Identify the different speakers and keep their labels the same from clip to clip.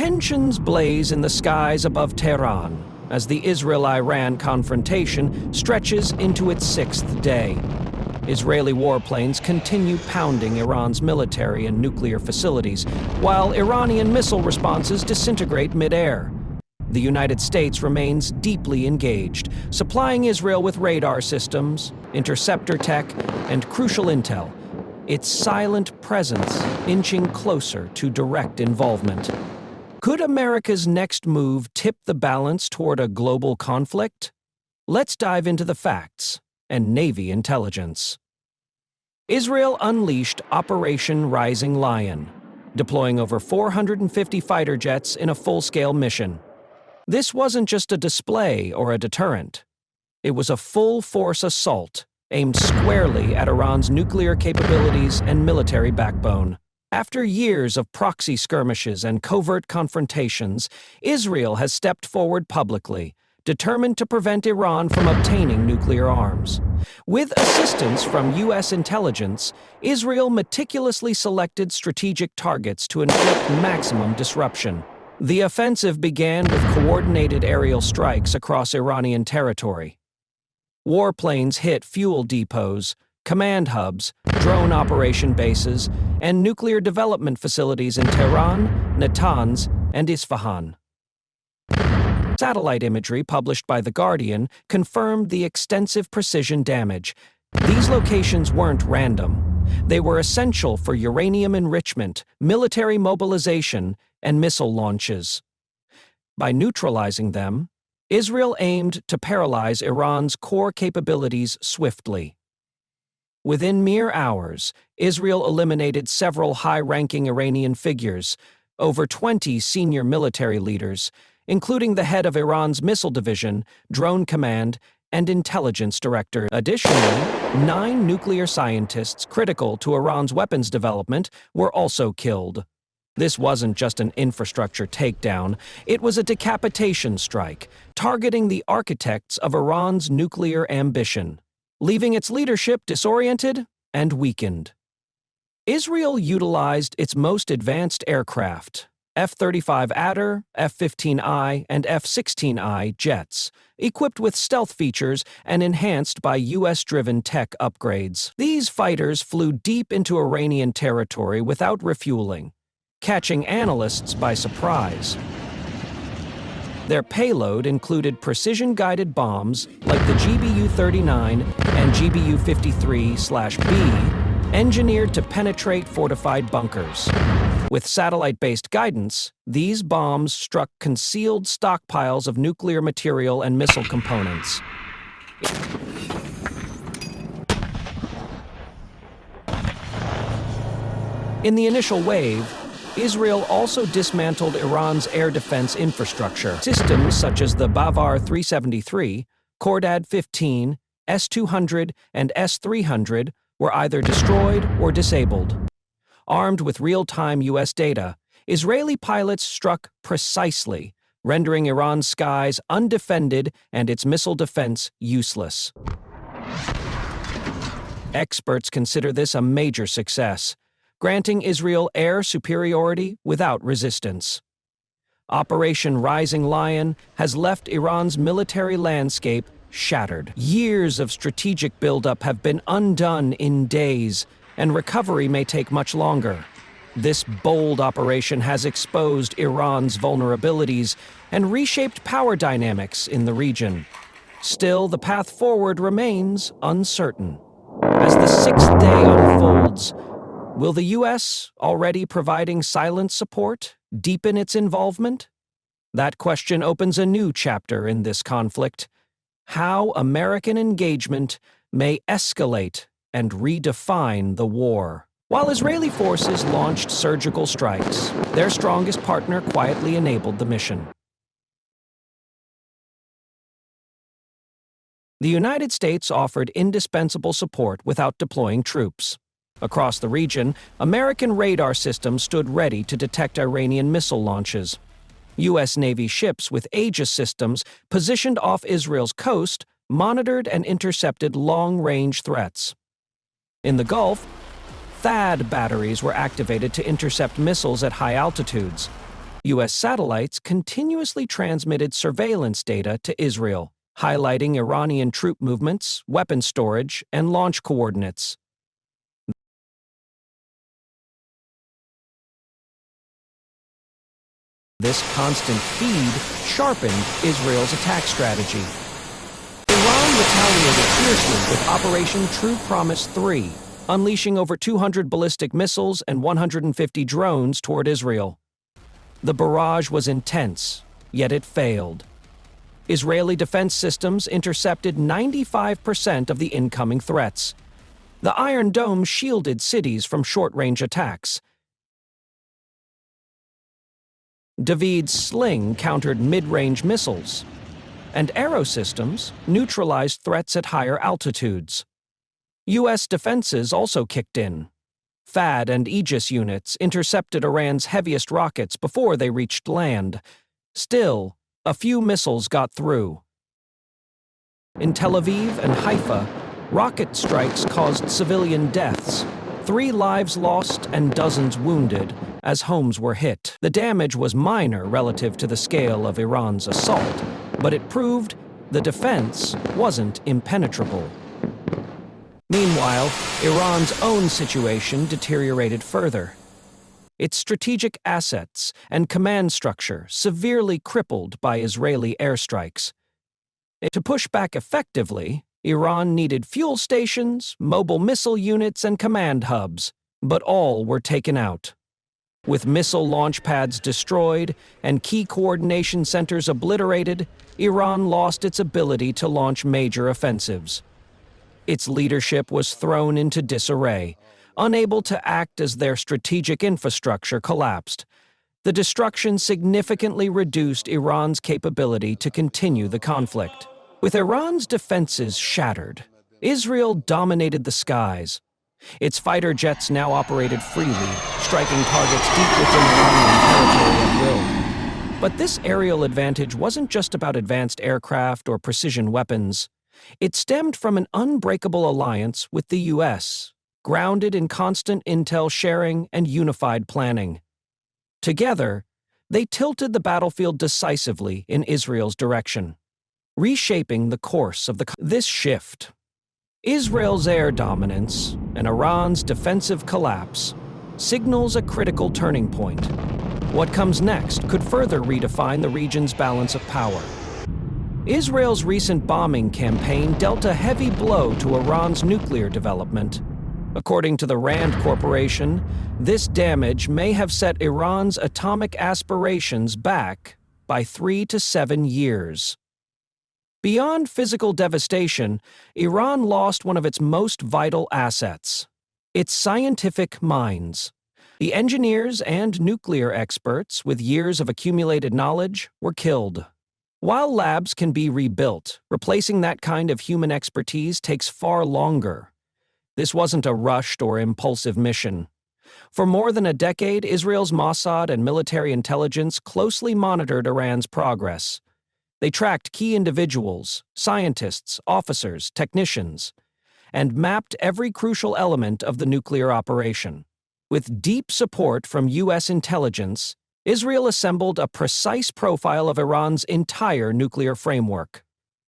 Speaker 1: Tensions blaze in the skies above Tehran as the Israel-Iran confrontation stretches into its sixth day. Israeli warplanes continue pounding Iran's military and nuclear facilities, while Iranian missile responses disintegrate mid-air. The United States remains deeply engaged, supplying Israel with radar systems, interceptor tech, and crucial intel, its silent presence inching closer to direct involvement. Could America's next move tip the balance toward a global conflict? Let's dive into the facts and Navy intelligence. Israel unleashed Operation Rising Lion, deploying over 450 fighter jets in a full-scale mission. This wasn't just a display or a deterrent. It was a full-force assault aimed squarely at Iran's nuclear capabilities and military backbone. After years of proxy skirmishes and covert confrontations, Israel has stepped forward publicly, determined to prevent Iran from obtaining nuclear arms. With assistance from U.S. intelligence, Israel meticulously selected strategic targets to inflict maximum disruption. The offensive began with coordinated aerial strikes across Iranian territory. Warplanes hit fuel depots, command hubs, drone operation bases, and nuclear development facilities in Tehran, Natanz, and Isfahan. Satellite imagery published by The Guardian confirmed the extensive precision damage. These locations weren't random. They were essential for uranium enrichment, military mobilization, and missile launches. By neutralizing them, Israel aimed to paralyze Iran's core capabilities swiftly. Within mere hours, Israel eliminated several high-ranking Iranian figures, over 20 senior military leaders, including the head of Iran's missile division, drone command, and intelligence director. Additionally, 9 nuclear scientists critical to Iran's weapons development were also killed. This wasn't just an infrastructure takedown, it was a decapitation strike, targeting the architects of Iran's nuclear ambition, leaving its leadership disoriented and weakened. Israel utilized its most advanced aircraft, F-35 Adder, F-15I, and F-16I jets, equipped with stealth features and enhanced by U.S.-driven tech upgrades. These fighters flew deep into Iranian territory without refueling, catching analysts by surprise. Their payload included precision-guided bombs like the GBU-39 and GBU-53/B, engineered to penetrate fortified bunkers. With satellite-based guidance, these bombs struck concealed stockpiles of nuclear material and missile components. In the initial wave, Israel also dismantled Iran's air defense infrastructure. Systems such as the Bavar 373, Khordad 15, S-200, and S-300 were either destroyed or disabled. Armed with real-time U.S. data, Israeli pilots struck precisely, rendering Iran's skies undefended and its missile defense useless. Experts consider this a major success, granting Israel air superiority without resistance. Operation Rising Lion has left Iran's military landscape shattered. Years of strategic buildup have been undone in days, and recovery may take much longer. This bold operation has exposed Iran's vulnerabilities and reshaped power dynamics in the region. Still, the path forward remains uncertain. As the sixth day unfolds, will the U.S., already providing silent support, deepen its involvement? That question opens a new chapter in this conflict: how American engagement may escalate and redefine the war. While Israeli forces launched surgical strikes, their strongest partner quietly enabled the mission. The United States offered indispensable support without deploying troops. Across the region, American radar systems stood ready to detect Iranian missile launches. U.S. Navy ships with Aegis systems positioned off Israel's coast monitored and intercepted long-range threats. In the Gulf, THAAD batteries were activated to intercept missiles at high altitudes. U.S. satellites continuously transmitted surveillance data to Israel, highlighting Iranian troop movements, weapon storage, and launch coordinates. This constant feed sharpened Israel's attack strategy. Iran retaliated fiercely with Operation True Promise 3, unleashing over 200 ballistic missiles and 150 drones toward Israel. The barrage was intense, yet it failed. Israeli defense systems intercepted 95% of the incoming threats. The Iron Dome shielded cities from short-range attacks. David's sling countered mid-range missiles, and Arrow systems neutralized threats at higher altitudes. U.S. defenses also kicked in. THAAD and Aegis units intercepted Iran's heaviest rockets before they reached land. Still, a few missiles got through. In Tel Aviv and Haifa, rocket strikes caused civilian deaths, 3 lives lost and dozens wounded as homes were hit. The damage was minor relative to the scale of Iran's assault, but it proved the defense wasn't impenetrable. Meanwhile, Iran's own situation deteriorated further. Its strategic assets and command structure severely crippled by Israeli airstrikes. To push back effectively, Iran needed fuel stations, mobile missile units, and command hubs, but all were taken out. With missile launch pads destroyed and key coordination centers obliterated, Iran lost its ability to launch major offensives. Its leadership was thrown into disarray, unable to act as their strategic infrastructure collapsed. The destruction significantly reduced Iran's capability to continue the conflict. With Iran's defenses shattered, Israel dominated the skies. Its fighter jets now operated freely, striking targets deep within Iranian territory at will. But this aerial advantage wasn't just about advanced aircraft or precision weapons. It stemmed from an unbreakable alliance with the U.S., grounded in constant intel sharing and unified planning. Together, they tilted the battlefield decisively in Israel's direction, reshaping the course of this shift. Israel's air dominance and Iran's defensive collapse signals a critical turning point. What comes next could further redefine the region's balance of power. Israel's recent bombing campaign dealt a heavy blow to Iran's nuclear development. According to the Rand Corporation, this damage may have set Iran's atomic aspirations back by 3 to 7 years. Beyond physical devastation, Iran lost one of its most vital assets: its scientific minds. The engineers and nuclear experts with years of accumulated knowledge were killed. While labs can be rebuilt, replacing that kind of human expertise takes far longer. This wasn't a rushed or impulsive mission. For more than a decade, Israel's Mossad and military intelligence closely monitored Iran's progress. They tracked key individuals, scientists, officers, technicians, and mapped every crucial element of the nuclear operation. With deep support from U.S. intelligence, Israel assembled a precise profile of Iran's entire nuclear framework.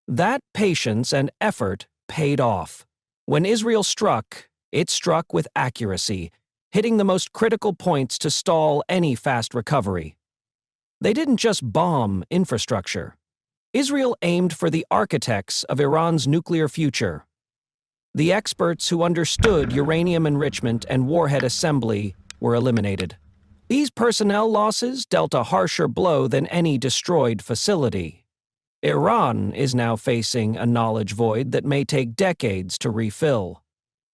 Speaker 1: That patience and effort paid off. When Israel struck, it struck with accuracy, hitting the most critical points to stall any fast recovery. They didn't just bomb infrastructure. Israel aimed for the architects of Iran's nuclear future. The experts who understood uranium enrichment and warhead assembly were eliminated. These personnel losses dealt a harsher blow than any destroyed facility. Iran is now facing a knowledge void that may take decades to refill.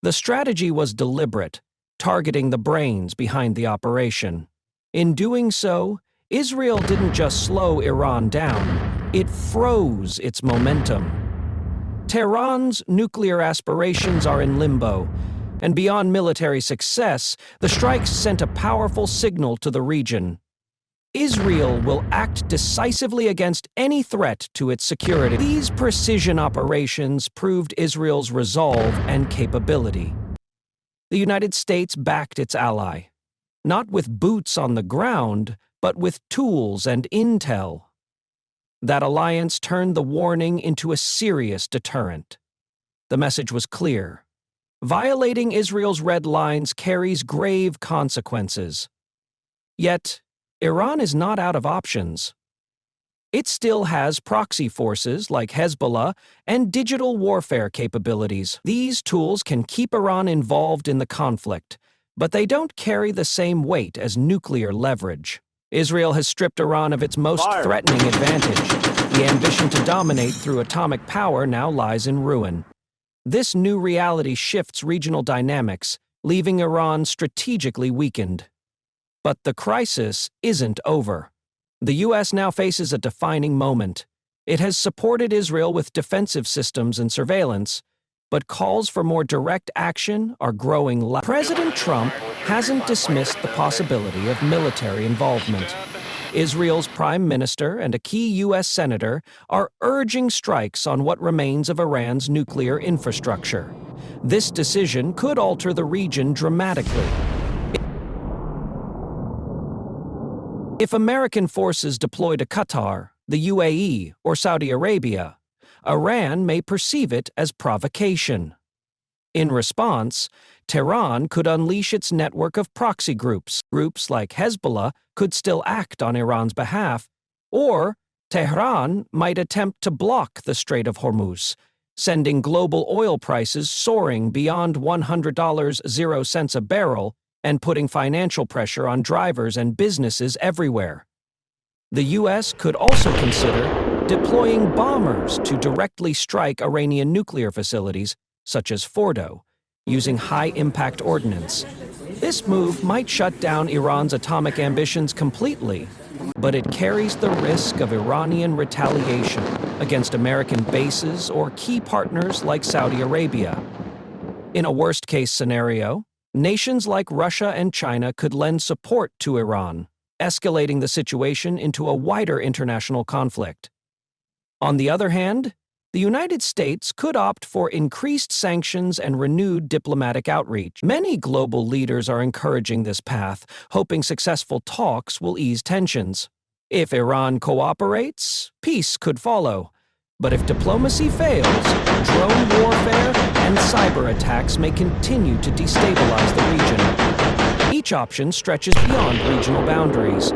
Speaker 1: The strategy was deliberate, targeting the brains behind the operation. In doing so, Israel didn't just slow Iran down, it froze its momentum. Tehran's nuclear aspirations are in limbo, and beyond military success, the strikes sent a powerful signal to the region. Israel will act decisively against any threat to its security. These precision operations proved Israel's resolve and capability. The United States backed its ally, not with boots on the ground, but with tools and intel. That alliance turned the warning into a serious deterrent. The message was clear. Violating Israel's red lines carries grave consequences. Yet, Iran is not out of options. It still has proxy forces like Hezbollah and digital warfare capabilities. These tools can keep Iran involved in the conflict, but they don't carry the same weight as nuclear leverage. Israel has stripped Iran of its most threatening advantage. The ambition to dominate through atomic power now lies in ruin. This new reality shifts regional dynamics, leaving Iran strategically weakened. But the crisis isn't over. The U.S. now faces a defining moment. It has supported Israel with defensive systems and surveillance, but calls for more direct action are growing loud. President Trump hasn't dismissed the possibility of military involvement. Israel's prime minister and a key U.S. senator are urging strikes on what remains of Iran's nuclear infrastructure. This decision could alter the region dramatically. If American forces deploy to Qatar, the UAE, or Saudi Arabia, Iran may perceive it as provocation. In response, Tehran could unleash its network of proxy groups. Groups like Hezbollah could still act on Iran's behalf, or Tehran might attempt to block the Strait of Hormuz, sending global oil prices soaring beyond $100.00 a barrel and putting financial pressure on drivers and businesses everywhere. The U.S. could also consider deploying bombers to directly strike Iranian nuclear facilities, such as Fordo, using high-impact ordnance. This move might shut down Iran's atomic ambitions completely, but it carries the risk of Iranian retaliation against American bases or key partners like Saudi Arabia. In a worst-case scenario, nations like Russia and China could lend support to Iran, escalating the situation into a wider international conflict. On the other hand, the United States could opt for increased sanctions and renewed diplomatic outreach. Many global leaders are encouraging this path, hoping successful talks will ease tensions. If Iran cooperates, peace could follow. But if diplomacy fails, drone warfare and cyber attacks may continue to destabilize the region. Each option stretches beyond regional boundaries.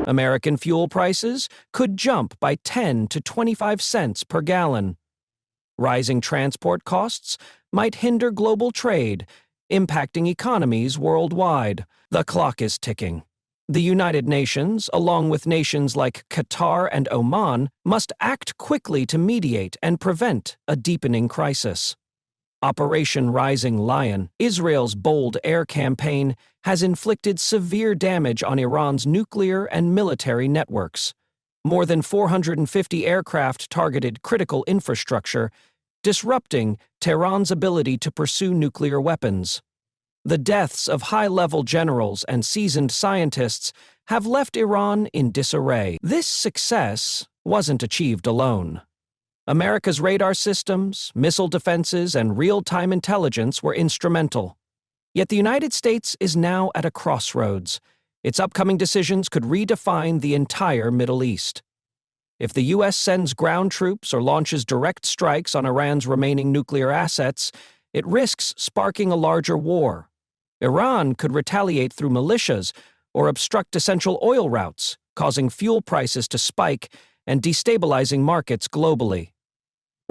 Speaker 1: American fuel prices could jump by 10 to 25 cents per gallon. Rising transport costs might hinder global trade, impacting economies worldwide. The clock is ticking. The United Nations, along with nations like Qatar and Oman, must act quickly to mediate and prevent a deepening crisis. Operation Rising Lion, Israel's bold air campaign, has inflicted severe damage on Iran's nuclear and military networks. More than 450 aircraft targeted critical infrastructure, disrupting Tehran's ability to pursue nuclear weapons. The deaths of high-level generals and seasoned scientists have left Iran in disarray. This success wasn't achieved alone. America's radar systems, missile defenses, and real-time intelligence were instrumental. Yet the United States is now at a crossroads. Its upcoming decisions could redefine the entire Middle East. If the U.S. sends ground troops or launches direct strikes on Iran's remaining nuclear assets, it risks sparking a larger war. Iran could retaliate through militias or obstruct essential oil routes, causing fuel prices to spike and destabilizing markets globally.